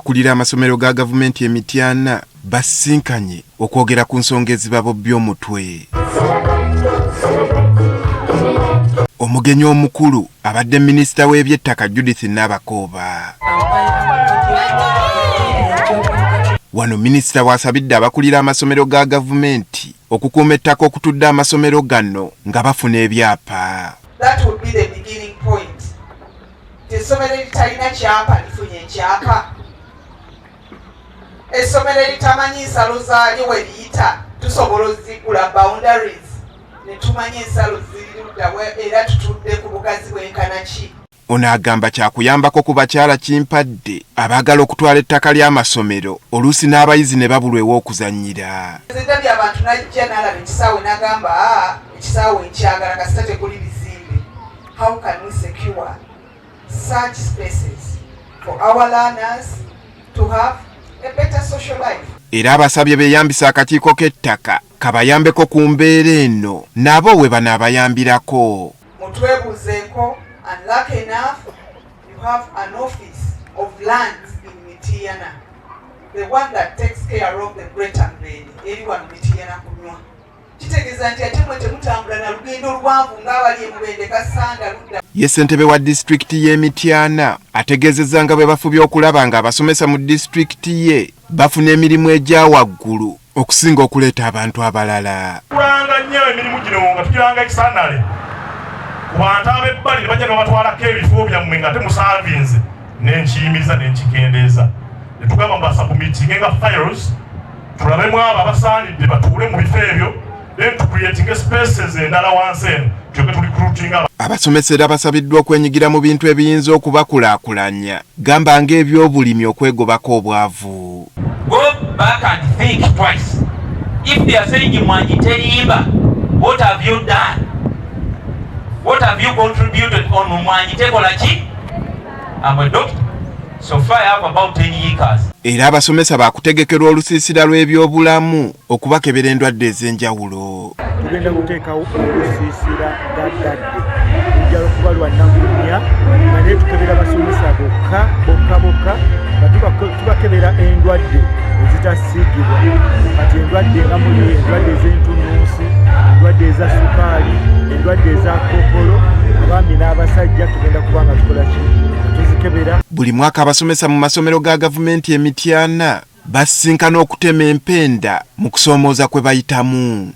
abakulira amasomero ga gavumenti Emityana basinkanye okwogera ku nsonga ezibabobya omutwe. Omugenyi omukulu abadde minisita w'ebyettaka Judith Nabakooba. Wano minisita wasabidde abakulira amasomero ga gavumenti okukuuma ettaka okutudde amasomero gano nga bafuna ebyapa. That would be the beginning point. Essomero eritalina kyapa lifunye ekyapa. Essomero eritamanyi ensalo zaalyo we liyita tusobola ozigula boundaries ne tumanye ensalo ziri ludda era tutudde ku bugazi bwenkana ki. Ono agamba kyakuyambako ku bakyala kimpadde abaagala okutwala ettaka ly'amasomero oluusi n'abayizi ne babulwa ew'okuzannyira. Ezidde abantu najja n'alaba ekisaawe n'agamba ekisaawe nkyagala kasita tekuli bizimbe. How can we secure such spaces for our learners to have a better social life? Era abasabye beeyambisa akakiiko k'ettaka kabayambeko ku mbeera eno nabo we banaabayambirako. Mutwebuuzeeko. And lucky enough, you have an office of lands in Mityana, the one that takes care of the Greater Mbeni. Everyone Mityana kunywa. Kitegeeza nti ate mwe temutambula na lugendo luwanvu ng'abali Mubende Kasanda ludda. Ye ssentebe wa disitulikiti y'e Mityana ategeezezza nga bwe bafubye okulaba nga abasomesa mu disitulikiti ye bafuna emirimu egya waggulu okusinga okuleeta abantu abalala. Kulanga nnyo emirimu gino nga tugiranga ekisaanale. Kubantu abebbali ne bajja ne batwalako ebifo byammwe nga temusaavinze n'enkiyimiza n'ekikendeeza. Ne tugamba basabumitinge nga files tulabemu abo abasaanidde batuule mu bifo ebyo then tucreating spaces endala wansi eno tulyoke tulikrutinga. Abasomesa era basabiddwa okwenyigira mu bintu ebiyinza okubakulaakulanya gamba ng'ebyobulimi okwegobako obwavu. Go back and think twice. If they are saying Mwangi Terimba, what have you done? What have you contributed on Mwangi Tekolachi? I'm a doctor. So far I have about 10 acres. Era abasomesa bakutegekerwa olusiisira lw'ebyobulamu okubakebera endwadde ez'enjawulo. Tugenda kuteekawo olusiisira gaddadde ejjala okuba lwa Nnaggumya nga naye tukebera abasomesa bokka nga tubakebera endwadde ezitasiigibwa kati endwadde nga muli endwadde ez'entunnunsi, endwadde eza sukaali, endwadde eza kookolo, abaami n'abasajja tugenda kuba nga tukola ki tuzikebera. Buli mwaka abasomesa mu masomero ga gavumenti Emityana basinkana okutema empenda mu kusoomooza kwe bayitamu.